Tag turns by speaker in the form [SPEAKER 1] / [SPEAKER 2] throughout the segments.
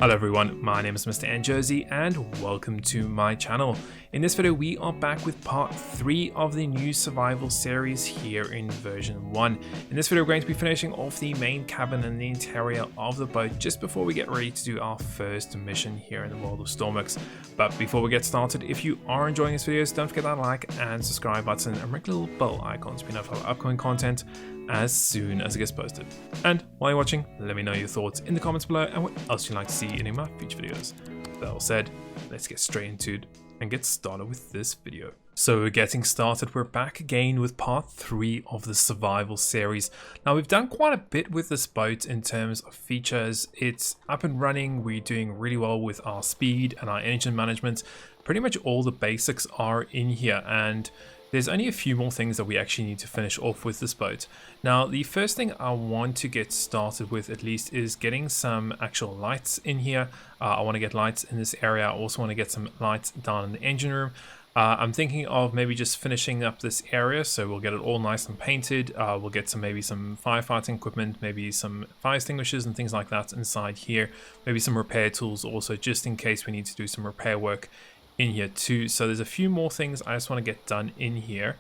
[SPEAKER 1] Hello everyone, my name is MrNJersey and welcome to my channel. In this video we are back with part 3 of the new survival series here in version 1. In this video we're going to be finishing off the main cabin and the interior of the boat just before we get ready to do our first mission here in the world of Stormworks. But before we get started, if you are enjoying this video, don't forget that like and subscribe button and ring the little bell icon to be notified of upcoming content as soon as it gets posted. And while you're watching, let me know your thoughts in the comments below and what else you'd like to see in any of my future videos. That all said, let's get straight into it and get started with this video. So we're getting started. We're back again with part 3 of the survival series. Now we've done quite a bit with this boat in terms of features. It's up and running. We're doing really well with our speed and our engine management. Pretty much all the basics are in here, and there's only a few more things that we actually need to finish off with this boat. Now, the first thing I want to get started with at least is getting some actual lights in here. I want to get lights in this area. I also want to get some lights down in the engine room. I'm thinking of maybe just finishing up this area, so we'll get it all nice and painted. We'll get maybe some firefighting equipment, maybe some fire extinguishers and things like that inside here. Maybe some repair tools also, just in case we need to do some repair work in here too. So there's a few more things I just want to get done in here,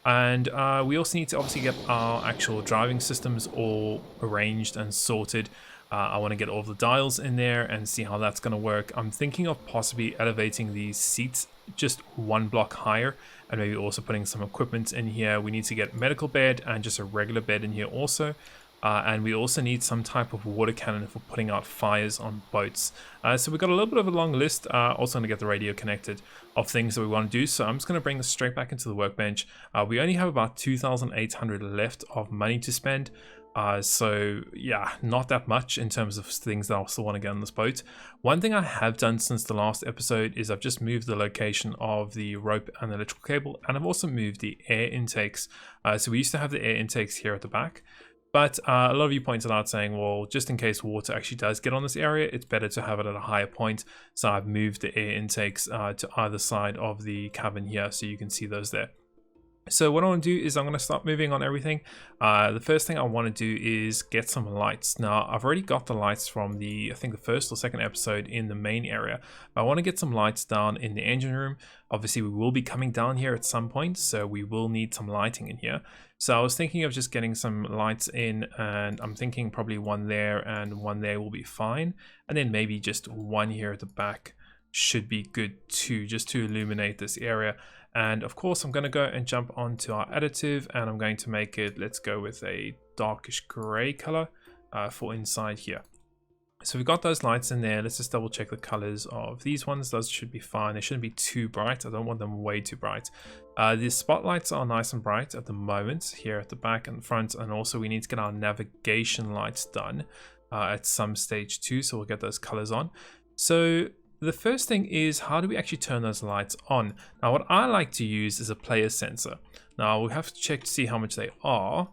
[SPEAKER 1] and we also need to obviously get our actual driving systems all arranged and sorted. I want to get all the dials in there and see how that's going to work. I'm thinking of possibly elevating these seats just one block higher and maybe also putting some equipment in here. We need to get medical bed and just a regular bed in here also. And we also need some type of water cannon for putting out fires on boats. So we've got a little bit of a long list. Also going to get the radio connected of things that we want to do. So I'm just going to bring this straight back into the workbench. We only have about 2,800 left of money to spend. So yeah, not that much in terms of things that I still want to get on this boat. One thing I have done since the last episode is I've just moved the location of the rope and the electrical cable, and I've also moved the air intakes. So we used to have the air intakes here at the back. But a lot of you pointed out saying, well, just in case water actually does get on this area, it's better to have it at a higher point. So I've moved the air intakes to either side of the cabin here, so you can see those there. So what I want to do is I'm going to start moving on everything. The first thing I want to do is get some lights. Now, I've already got the lights from I think the first or second episode in the main area. I want to get some lights down in the engine room. Obviously, we will be coming down here at some point, so we will need some lighting in here. So I was thinking of just getting some lights in, and I'm thinking probably one there and one there will be fine. And then maybe just one here at the back should be good too, just to illuminate this area. And of course, I'm going to go and jump onto our additive, and I'm going to make it, let's go with a darkish gray color for inside here. So we've got those lights in there. Let's just double check the colors of these ones. Those should be fine. They shouldn't be too bright. I don't want them way too bright. The spotlights are nice and bright at the moment here at the back and the front. And also we need to get our navigation lights done at some stage too. So we'll get those colors on. So the first thing is, how do we actually turn those lights on? Now, what I like to use is a player sensor. Now we'll have to check to see how much they are.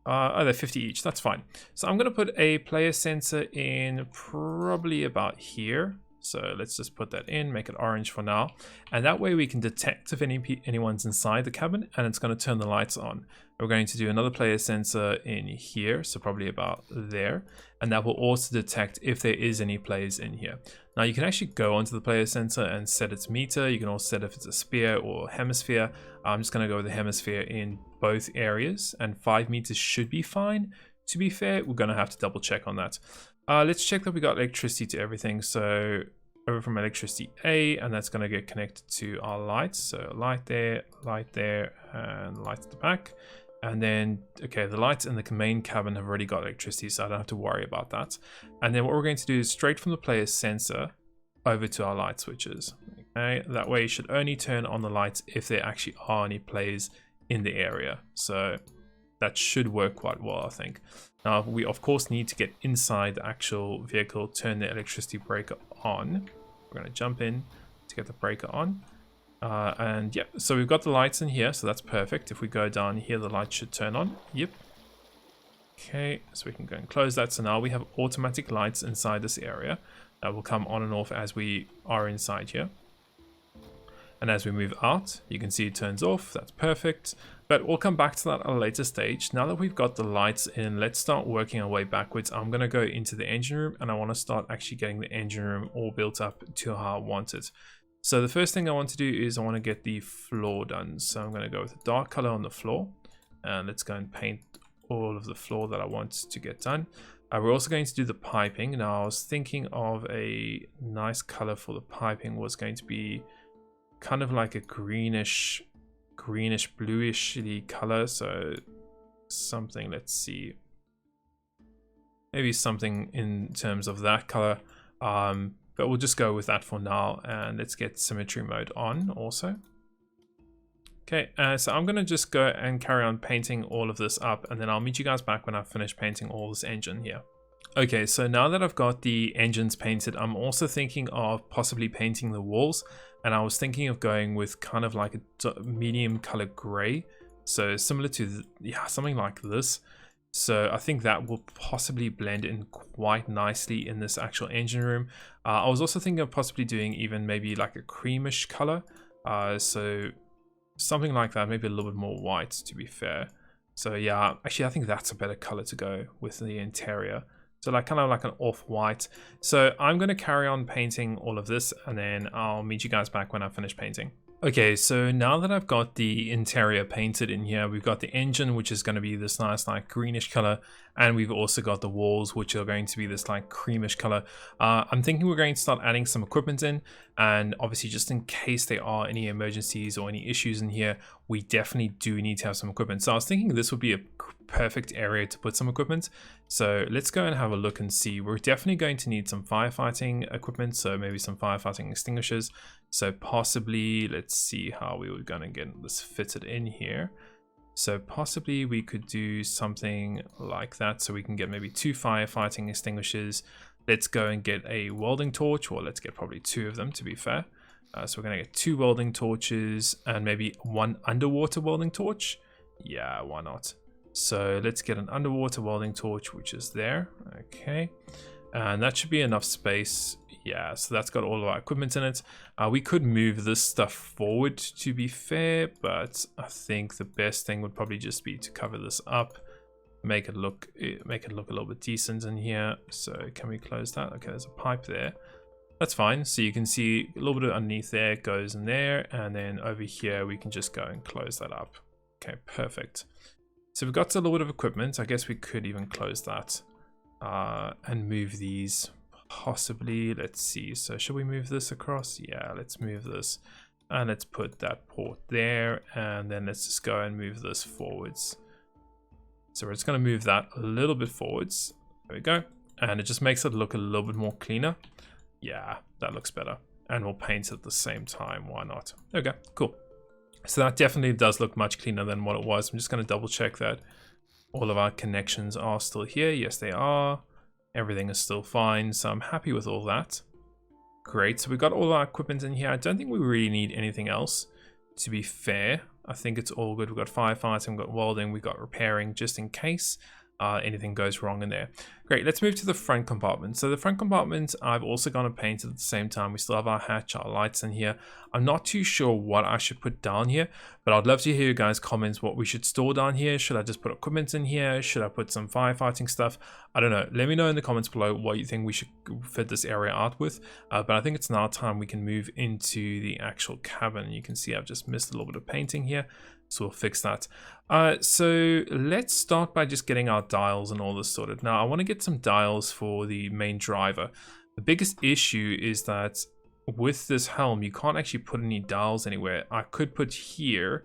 [SPEAKER 1] Oh, they're 50 each. That's fine. So I'm going to put a player sensor in probably about here. So let's just put that in, make it orange for now. And that way we can detect if anyone's inside the cabin, and it's going to turn the lights on. We're going to do another player sensor in here, so probably about there. And that will also detect if there is any players in here. Now you can actually go onto the player sensor and set its meter. You can also set if it's a spear or hemisphere. I'm just going to go with the hemisphere in both areas, and 5 meters should be fine. To be fair, we're going to have to double check on that. Let's check that we got electricity to everything. So over from electricity A, and that's going to get connected to our lights. So light there, and light at the back. And then, okay, the lights in the main cabin have already got electricity, so I don't have to worry about that. And then what we're going to do is straight from the player sensor over to our light switches. Okay, that way it should only turn on the lights if there actually are any players in the area. So that should work quite well, I think. Now, we of course need to get inside the actual vehicle, turn the electricity breaker on. We're going to jump in to get the breaker on. And yeah, so we've got the lights in here, so that's perfect. If we go down here, the lights should turn on. Yep. Okay, so we can go and close that. So now we have automatic lights inside this area that will come on and off as we are inside here. And as we move out, you can see it turns off. That's perfect. But we'll come back to that at a later stage. Now that we've got the lights in, let's start working our way backwards. I'm going to go into the engine room and I want to start actually getting the engine room all built up to how I want it. So the first thing I want to do is I want to get the floor done. So I'm going to go with a dark color on the floor. And let's go and paint all of the floor that I want to get done. We're also going to do the piping. Now I was thinking of a nice color for the piping was going to be kind of like a greenish bluish color. So something, let's see, maybe something in terms of that color. But we'll just go with that for now, and let's get symmetry mode on also. Okay, so I'm gonna just go and carry on painting all of this up, and then I'll meet you guys back when I've finished painting all this engine here. Okay, so now that I've got the engines painted, I'm also thinking of possibly painting the walls, and I was thinking of going with kind of like a medium color gray, so similar to something like this. So I think that will possibly blend in quite nicely in this actual engine room. I was also thinking of possibly doing even maybe like a creamish color, so something like that, maybe a little bit more white to be fair. So yeah, actually I think that's a better color to go with the interior. So like kind of like an off-white. So I'm going to carry on painting all of this, and then I'll meet you guys back when I finish painting. Okay, so now that I've got the interior painted in here, we've got the engine, which is going to be this nice like greenish color, and we've also got the walls, which are going to be this like creamish color. I'm thinking we're going to start adding some equipment in, and obviously just in case there are any emergencies or any issues in here, we definitely do need to have some equipment. So I was thinking this would be a perfect area to put some equipment. So let's go and have a look and see. We're definitely going to need some firefighting equipment, so maybe some firefighting extinguishers. So possibly, let's see how we were going to get this fitted in here. So possibly we could do something like that, so we can get maybe 2 firefighting extinguishers. Let's go and get a welding torch, or let's get probably 2 of them to be fair. So we're going to get 2 welding torches and maybe 1 underwater welding torch. Yeah, why not? So let's get an underwater welding torch, which is there. Okay, and that should be enough space. Yeah, so that's got all of our equipment in it. We could move this stuff forward to be fair, but I think the best thing would probably just be to cover this up, make it look a little bit decent in here. So can we close that? Okay, there's a pipe there. That's fine. So you can see a little bit underneath there goes in there, and then over here we can just go and close that up. Okay, perfect. So we've got a little bit of equipment. I guess we could even close that and move these possibly. Let's see. So should we move this across? Yeah, let's move this, and let's put that port there, and then let's just go and move this forwards. So we're just going to move that a little bit forwards. There we go. And it just makes it look a little bit more cleaner. Yeah, that looks better. And we'll paint it at the same time. Why not? Okay, cool. So that definitely does look much cleaner than what it was. I'm just going to double check that all of our connections are still here. Yes, they are. Everything is still fine. So I'm happy with all that. Great. So we've got all our equipment in here. I don't think we really need anything else, to be fair. I think it's all good. We've got firefighting, we've got welding, we've got repairing, just in case anything goes wrong in there. Great, let's move to the front compartment. So the front compartment, I've also gone and painted at the same time. We still have our hatch, our lights in here. I'm not too sure what I should put down here, but I'd love to hear you guys' comments what we should store down here. Should I just put equipment in here? Should I put some firefighting stuff? I don't know. Let me know in the comments below what you think we should fit this area out with. But I think it's now time we can move into the actual cabin. You can see I've just missed a little bit of painting here, so we'll fix that. So let's start by just getting our dials and all this sorted. Now I want to get some dials for the main driver. The biggest issue is that with this helm, you can't actually put any dials anywhere. I could put here,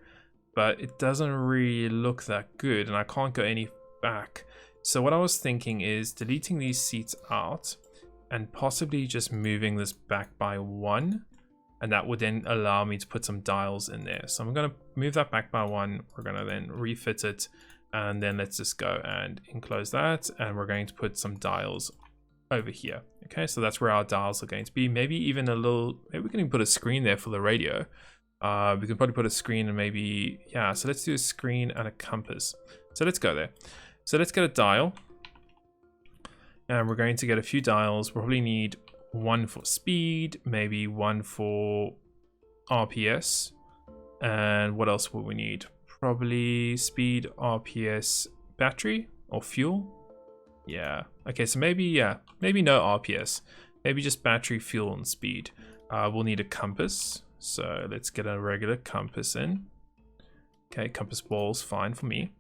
[SPEAKER 1] but it doesn't really look that good, and I can't go any back. So what I was thinking is deleting these seats out and possibly just moving this back by 1. And that would then allow me to put some dials in there. So I'm going to move that back by 1. We're going to then refit it. And then let's just go and enclose that. And we're going to put some dials over here. Okay, so that's where our dials are going to be. Maybe even a little, maybe we can even put a screen there for the radio. We can probably put a screen and maybe, yeah, so let's do a screen and a compass. So let's go there. So let's get a dial. And we're going to get a few dials. We'll probably need 1 for speed, maybe 1 for RPS. And what else will we need? Probably speed, RPS, battery, or fuel. Yeah. Okay, so maybe, yeah, maybe no RPS. Maybe just battery, fuel, and speed. We'll need a compass. So let's get a regular compass in. Okay, compass ball's fine for me.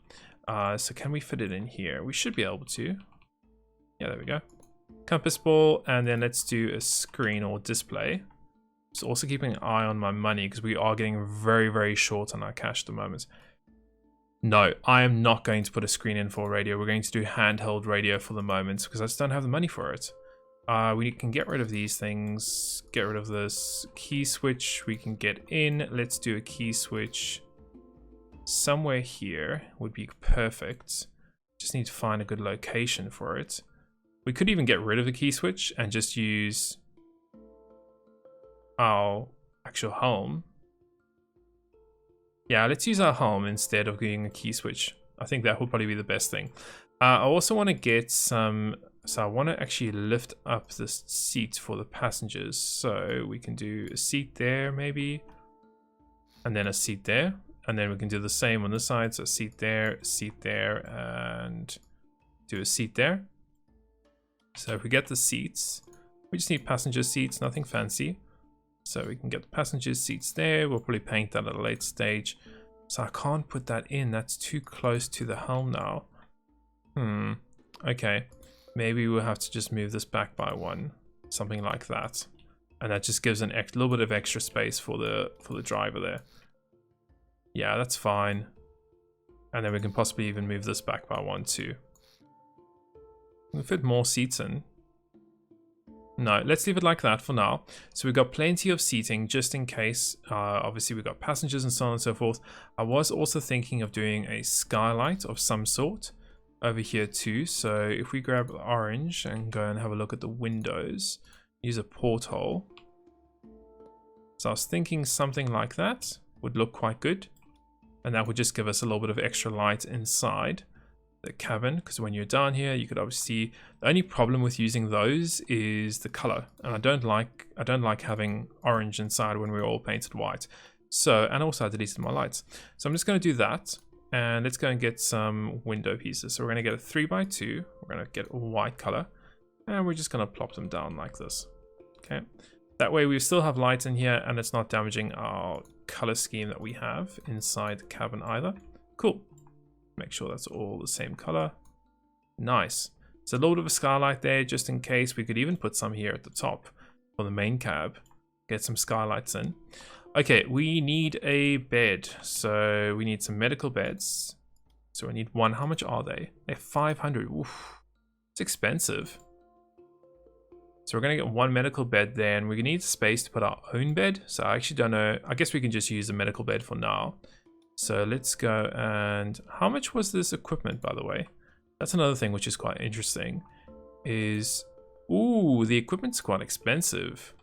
[SPEAKER 1] So can we fit it in here? We should be able to. Yeah, there we go. Compass ball, and then let's do a screen or display. So also keeping an eye on my money because we are getting very, very short on our cash at the moment. No, I am not going to put a screen in for radio. We're going to do handheld radio for the moment because I just don't have the money for it. We can get rid of these things. Get rid of this key switch. We can get in. Let's do a key switch somewhere here. Would be perfect. Just need to find a good location for it. We could even get rid of the key switch and just use our actual home. Yeah, let's use our home instead of doing a key switch. I think that would probably be the best thing. I also want to get some, so I want to actually lift up the seat for the passengers. So we can do a seat there maybe, and then a seat there. And then we can do the same on this side. So a seat there, and do a seat there. So if we get the seats, we just need passenger seats, nothing fancy. So we can get the passenger seats there. We'll probably paint that at a later stage. So I can't put that in. That's too close to the helm now. Okay. Maybe we'll have to just move this back by one. Something like that. And that just gives a little bit of extra space for the driver there. Yeah, that's fine. And then we can possibly even move this back by one too. We'll fit more seats in. No, let's leave it like that for now. So we've got plenty of seating just in case. Obviously, we've got passengers and so on and so forth. I was also thinking of doing a skylight of some sort over here too. So if we grab orange and go and have a look at the windows, use a porthole. So I was thinking something like that would look quite good. And that would just give us a little bit of extra light inside the cabin, because when you're down here you could obviously see the only problem with using those is the color, and I don't like having orange inside when we're all painted white. So, and also I deleted my lights, so I'm just going to do that, and let's go and get some window pieces. So we're going to get a 3x2, we're going to get a white color, and we're just going to plop them down like this. Okay, that way we still have light in here and it's not damaging our color scheme that we have inside the cabin either. Cool. Make sure that's all the same color. Nice. So a little bit of a skylight there just in case. We could even put some here at the top for the main cab. Get some skylights in. Okay, we need a bed. So we need some medical beds. So we need one. How much are they? They're 500. Oof. It's expensive. So we're going to get one medical bed there, and we need space to put our own bed. So I actually don't know. I guess we can just use the medical bed for now. So let's go, and how much was this equipment, by the way? That's another thing which is quite interesting, is, ooh, the equipment's quite expensive.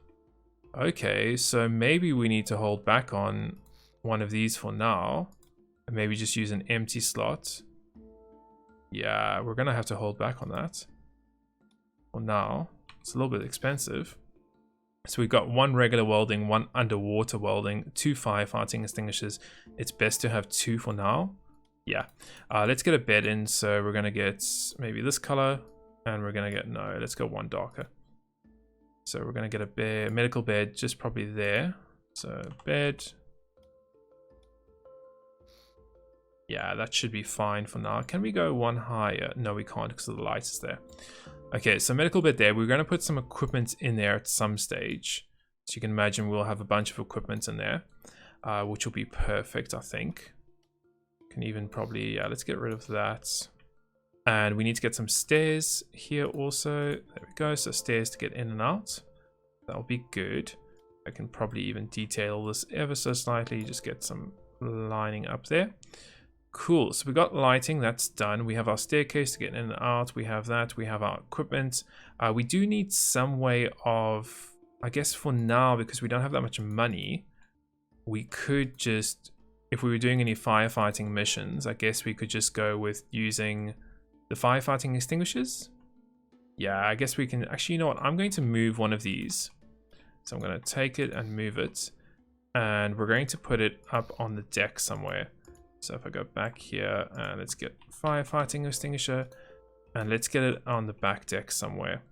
[SPEAKER 1] Okay, so maybe we need to hold back on one of these for now, and maybe just use an empty slot. Yeah, we're gonna have to hold back on that for now. It's a little bit expensive. So we've got one regular welding, one underwater welding, 2 firefighting extinguishers. It's best to have 2 for now. Yeah. Let's get a bed in. So we're going to get maybe this color, and we're going to get, no, let's go one darker. So we're going to get a bed, medical bed, just probably there. So bed. Yeah, that should be fine for now. Can we go one higher? No, we can't because the light is there. Okay, so medical bed there. We're going to put some equipment in there at some stage. So you can imagine we'll have a bunch of equipment in there, which will be perfect, I think. Can even probably, yeah, let's get rid of that. And we need to get some stairs here also. There we go. So stairs to get in and out. That'll be good. I can probably even detail this ever so slightly. Just get some lining up there. Cool, so we got lighting, that's done. We have our staircase to get in and out. We have that, we have our equipment. We do need some way of, I guess for now, because we don't have that much money, we could just, if we were doing any firefighting missions, I guess we could just go with using the firefighting extinguishers. Yeah, I guess we can, actually, you know what, I'm going to move one of these. So I'm going to take it and move it. and we're going to put it up on the deck somewhere. So if I go back here and let's get firefighting extinguisher, and let's get it on the back deck somewhere,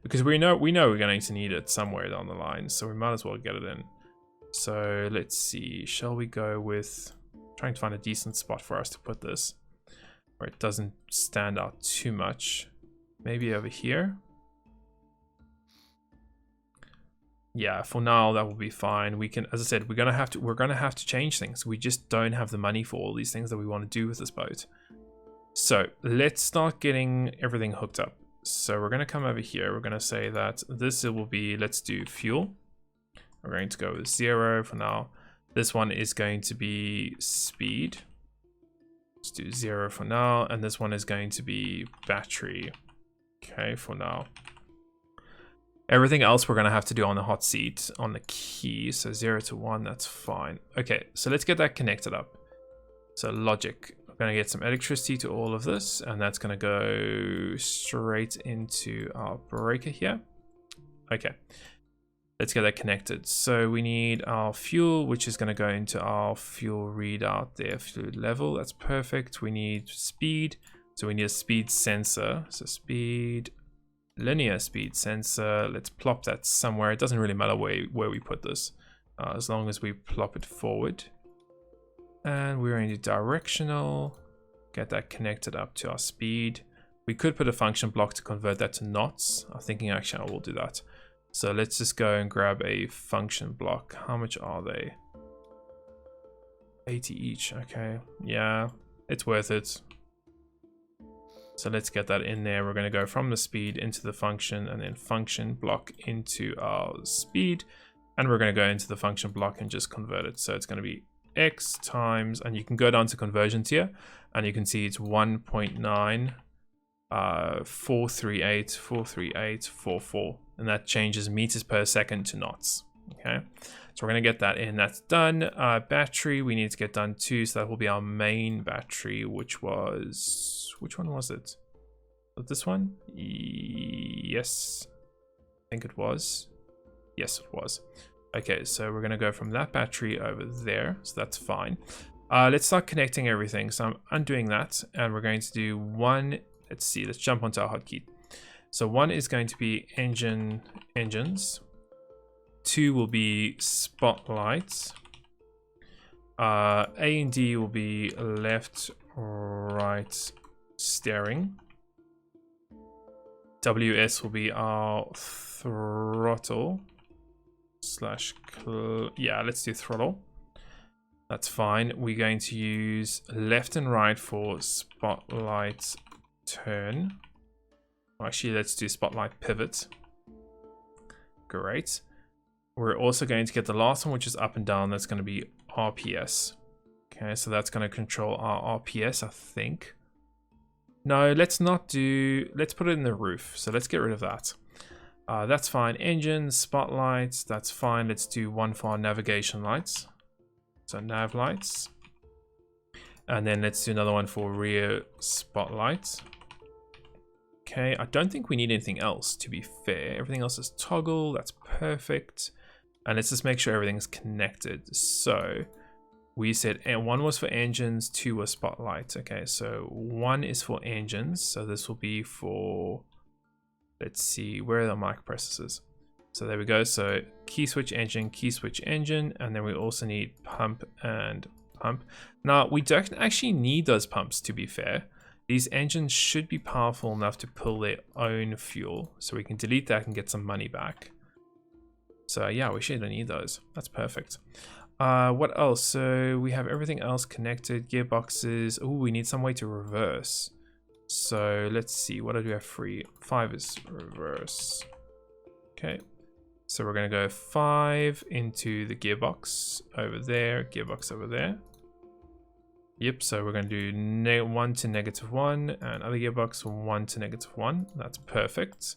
[SPEAKER 1] because we know we're going to need it somewhere down the line, so we might as well get it in. So let's see, shall we go with trying to find a decent spot for us to put this where it doesn't stand out too much? Maybe over here. Yeah, for now that will be fine. We can, as I said, we're gonna have to change things. We just don't have the money for all these things that we want to do with this boat. So let's start getting everything hooked up. So we're gonna come over here. We're gonna say that this will be, let's do fuel. We're going to go with 0 for now. This one is going to be speed. Let's do 0 for now, and this one is going to be battery. Okay, for now. Everything else we're going to have to do on the hot seat, on the key. So 0 to 1, that's fine. Okay, so let's get that connected up. So logic. We're going to get some electricity to all of this, and that's going to go straight into our breaker here. Okay, let's get that connected. So we need our fuel, which is going to go into our fuel readout there, fluid level. That's perfect. We need speed. So we need a speed sensor. So speed... linear speed sensor. Let's plop that somewhere. It doesn't really matter where we put this, as long as we plop it forward. And we're going to directional, get that connected up to our speed. We could put a function block to convert that to knots. I'm thinking actually I will do that. So let's just go and grab a function block. How much are they? 80 each. Okay, yeah, it's worth it. So let's get that in there. We're going to go from the speed into the function, and then function block into our speed. And we're going to go into the function block and just convert it. So it's going to be x times, and you can go down to conversions here, and you can see it's 1.9 438.44, and that changes meters per second to knots. Okay, so we're going to get that in. That's done. Battery we need to get done too, so that will be our main battery, which was, which one was it? Was this one? Yes, I think it was. Yes, it was. Okay, so we're going to go from that battery over there, so that's fine. Let's start connecting everything. So I'm undoing that, and we're going to do one. Let's see, let's jump onto our hotkey. So one is going to be engines. 2 will be spotlights. A and D will be left, right, steering. WS will be our throttle slash, yeah, let's do throttle. That's fine. We're going to use left and right for spotlight turn. Actually, let's do spotlight pivot. Great. We're also going to get the last one, which is up and down. That's going to be RPS. Okay, so that's going to control our RPS, I think. No, let's not do... let's put it in the roof. So let's get rid of that. That's fine. Engines, spotlights, that's fine. Let's do one for our navigation lights. So nav lights. And then let's do another one for rear spotlights. Okay, I don't think we need anything else, to be fair. Everything else is toggle. That's perfect. And let's just make sure everything's connected. So we said one was for engines, 2 was spotlights. Okay, so 1 is for engines. So this will be for, let's see, where are the microprocessors? So there we go. So key switch engine, and then we also need pump and pump. Now we don't actually need those pumps, to be fair. These engines should be powerful enough to pull their own fuel. So we can delete that and get some money back. So yeah, we shouldn't need those. That's perfect. What else? So we have everything else connected. Gearboxes. Oh, we need some way to reverse. So let's see. What do we have free? 5 is reverse. Okay. So we're going to go 5 into the gearbox over there. Gearbox over there. Yep, so we're going to do 1 to -1, and other gearbox 1 to -1. That's perfect.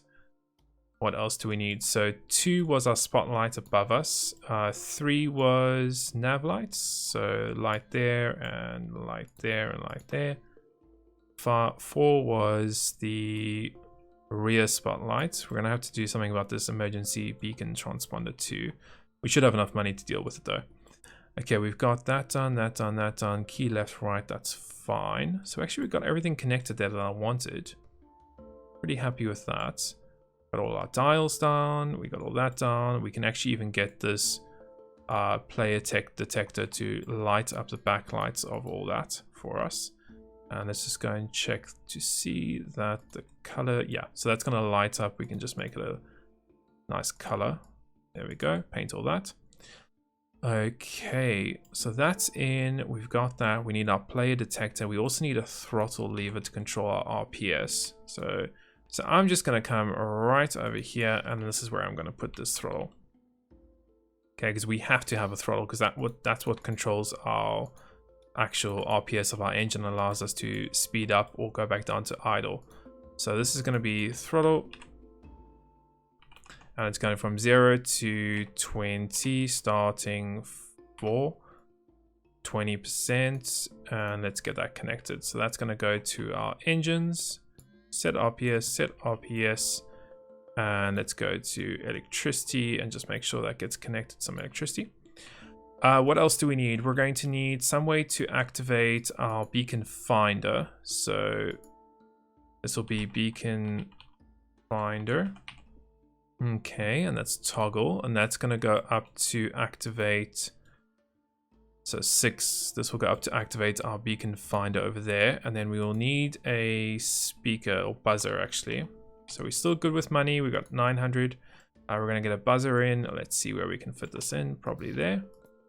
[SPEAKER 1] What else do we need? So 2 was our spotlight above us. 3 was nav lights. So light there, and light there, and light there. 4 was the rear spotlight. We're going to have to do something about this emergency beacon transponder too. We should have enough money to deal with it though. Okay, we've got that done, that done, that done. Key left, right, that's fine. So actually we've got everything connected there that I wanted. Pretty happy with that. Got all our dials done. We got all that done. We can actually even get this player tech detector to light up the backlights of all that for us. And let's just go and check to see that the color, yeah, so that's gonna light up. We can just make it a nice color. There we go, paint all that. Okay, so that's in, we've got that. We need our player detector. We also need a throttle lever to control our RPS. So I'm just gonna come right over here, and this is where I'm gonna put this throttle. Okay, because we have to have a throttle, because that's what controls our actual RPS of our engine, allows us to speed up or go back down to idle. So this is gonna be throttle. And it's going from 0 to 20, starting for 20%. And let's get that connected. So that's going to go to our engines, set RPS, and let's go to electricity and just make sure that gets connected to some electricity. What else do we need? We're going to need some way to activate our beacon finder. So this will be beacon finder. Okay, and that's toggle, and that's going to go up to activate. So 6, this will go up to activate our beacon finder over there, and then we will need a speaker or buzzer actually. So we're still good with money. We got 900. We're going to get a buzzer in. Let's see where we can fit this in. Probably there.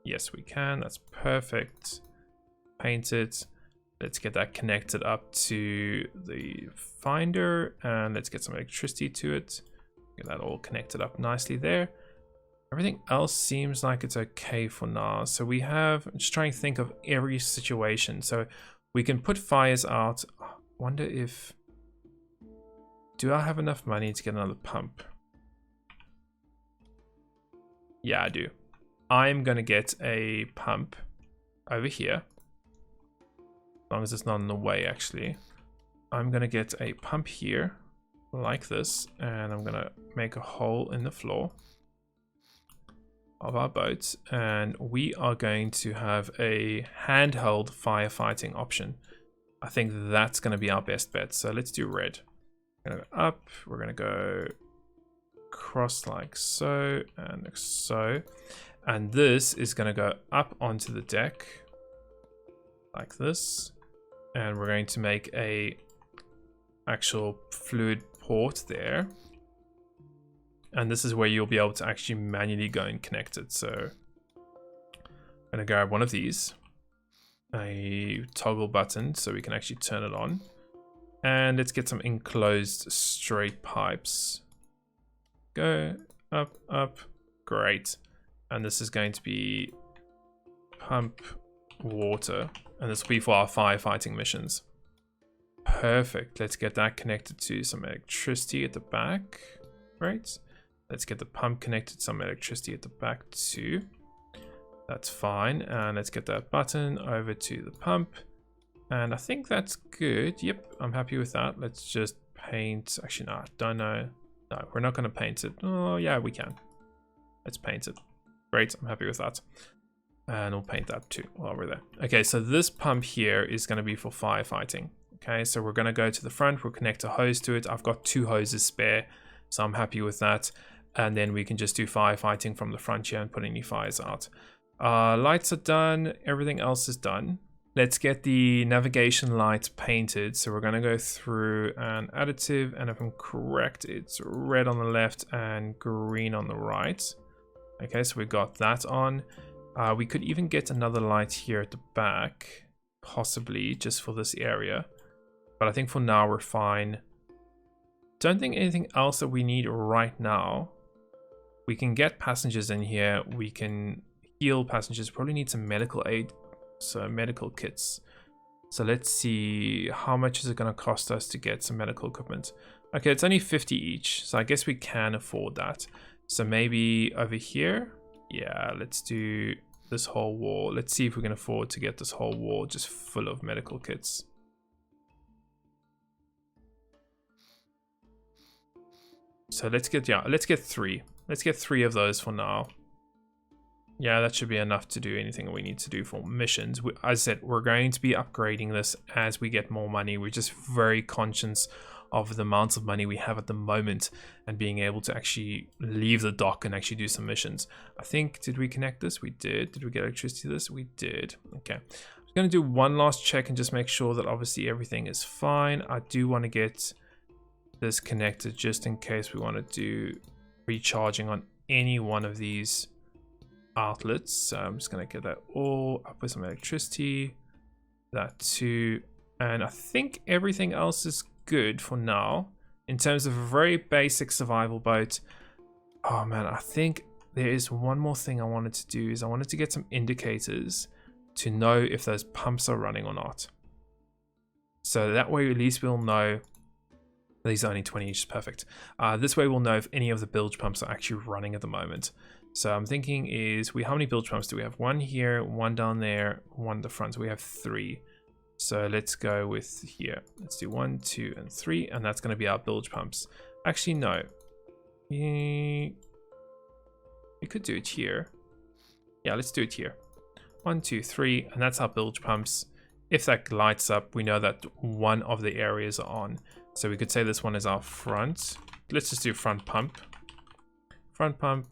[SPEAKER 1] Yes, we can. That's perfect. Paint it. Let's get that connected up to the finder, and let's get some electricity to it. Get that all connected up nicely there. Everything else seems like it's okay for now. So we have, I'm just trying to think of every situation. So we can put fires out. Wonder if, do I have enough money to get another pump? Yeah, I do. I'm gonna get a pump over here. As long as it's not in the way actually. I'm gonna get a pump here. Like this, and I'm gonna make a hole in the floor of our boat, and we are going to have a handheld firefighting option. I think that's gonna be our best bet. So let's do red. We're gonna go up, we're gonna go across like so and so, and this is gonna go up onto the deck like this, and we're going to make a actual fluid port there, and this is where you'll be able to actually manually go and connect it. So I'm gonna grab one of these, a toggle button, so we can actually turn it on, and let's get some enclosed straight pipes. Go up, up, great. And this is going to be pump water, and this will be for our firefighting missions. Perfect. Let's get that connected to some electricity at the back. Right. Let's get the pump connected to some electricity at the back too. That's fine. And let's get that button over to the pump. And I think that's good. Yep, I'm happy with that. Let's just paint. Actually, no, I don't know. No, we're not going to paint it. Oh, yeah, we can. Let's paint it. Great. I'm happy with that. And we'll paint that too while we're there. Okay, so this pump here is going to be for firefighting. Okay, so we're going to go to the front, we'll connect a hose to it. I've got 2 hoses spare, so I'm happy with that. And then we can just do firefighting from the front here and put any fires out. Lights are done, everything else is done. Let's get the navigation light painted. So we're going to go through an additive, and if I'm correct, it's red on the left and green on the right. Okay, so we got that on. We could even get another light here at the back, possibly just for this area. But I think for now we're fine. Don't think anything else that we need right now. We can get passengers in here. We can heal passengers. Probably need some medical aid, so medical kits. So let's see, how much is it going to cost us to get some medical equipment? Okay, it's only 50 each, so I guess we can afford that. So maybe over here, yeah, let's do this whole wall. Let's see if we can afford to get this whole wall just full of medical kits. So let's get 3. Let's get 3 of those for now. Yeah, that should be enough to do anything we need to do for missions. As I said, we're going to be upgrading this as we get more money. We're just very conscious of the amounts of money we have at the moment and being able to actually leave the dock and actually do some missions. I think, did we connect this? We did. Did we get electricity to this? We did. Okay. I'm going to do one last check and just make sure that obviously everything is fine. I do want to get this connected just in case we want to do recharging on any one of these outlets. So I'm just going to get that all up with some electricity. That too. And I think everything else is good for now in terms of a very basic survival boat. Oh man, I think there is one more thing I wanted to do. Is I wanted to get some indicators to know if those pumps are running or not, so that way at least we'll know. These are only 20 inches, perfect. This way we'll know if any of the bilge pumps are actually running at the moment. So I'm thinking is how many bilge pumps do we have? One here, one down there, one at the front. So we have 3. So let's go with here. Let's do 1, 2, and 3, and that's going to be our bilge pumps. Actually, no. We could do it here. Yeah, let's do it here. 1, 2, 3, and that's our bilge pumps. If that lights up, we know that one of the areas are on. So we could say this one is our front. Let's just do front pump. Front pump,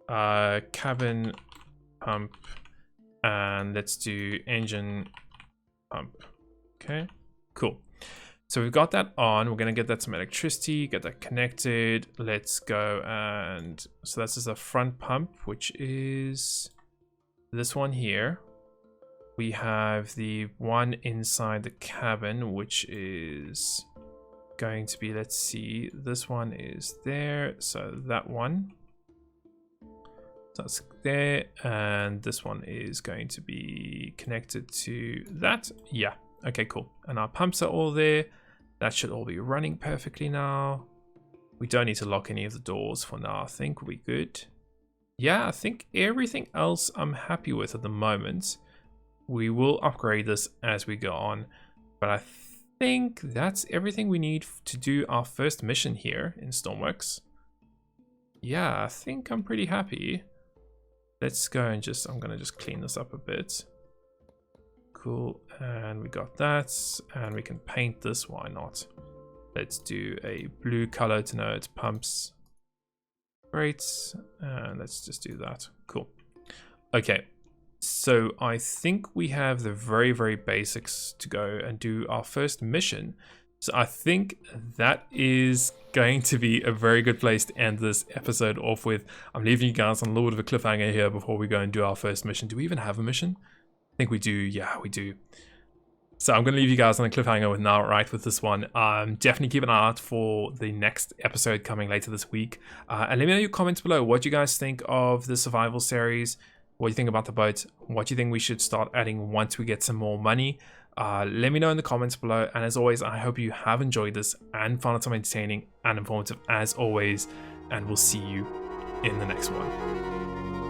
[SPEAKER 1] cabin pump, and let's do engine pump. Okay, cool. So we've got that on. We're going to get that some electricity, get that connected. Let's go. And so that's just a front pump, which is this one here. We have the one inside the cabin, which is going to be, let's see, this one is there. So that one, that's there. And this one is going to be connected to that. Yeah. Okay, cool. And our pumps are all there. That should all be running perfectly now. We don't need to lock any of the doors for now. I think we're good. Yeah, I think everything else I'm happy with at the moment. We will upgrade this as we go on, but I think that's everything we need to do our first mission here in Stormworks. Yeah, I think I'm pretty happy. Let's go and I'm gonna just clean this up a bit. Cool, and we got that, and we can paint this, why not? Let's do a blue color to know it's pumps. Great, and let's just do that. Cool. Okay, so I think we have the very, very basics to go and do our first mission. So I think that is going to be a very good place to end this episode off with. I'm leaving you guys on a little bit of a cliffhanger here before we go and do our first mission. Do we even have a mission? I think we do. Yeah, we do. So I'm going to leave you guys on a cliffhanger with now, right, with this one. Definitely keep an eye out for the next episode coming later this week. And let me know your comments below. What do you guys think of the survival series? What do you think about the boat? What do you think we should start adding once we get some more money? Let me know in the comments below. And as always, I hope you have enjoyed this and found it some entertaining and informative as always. And we'll see you in the next one.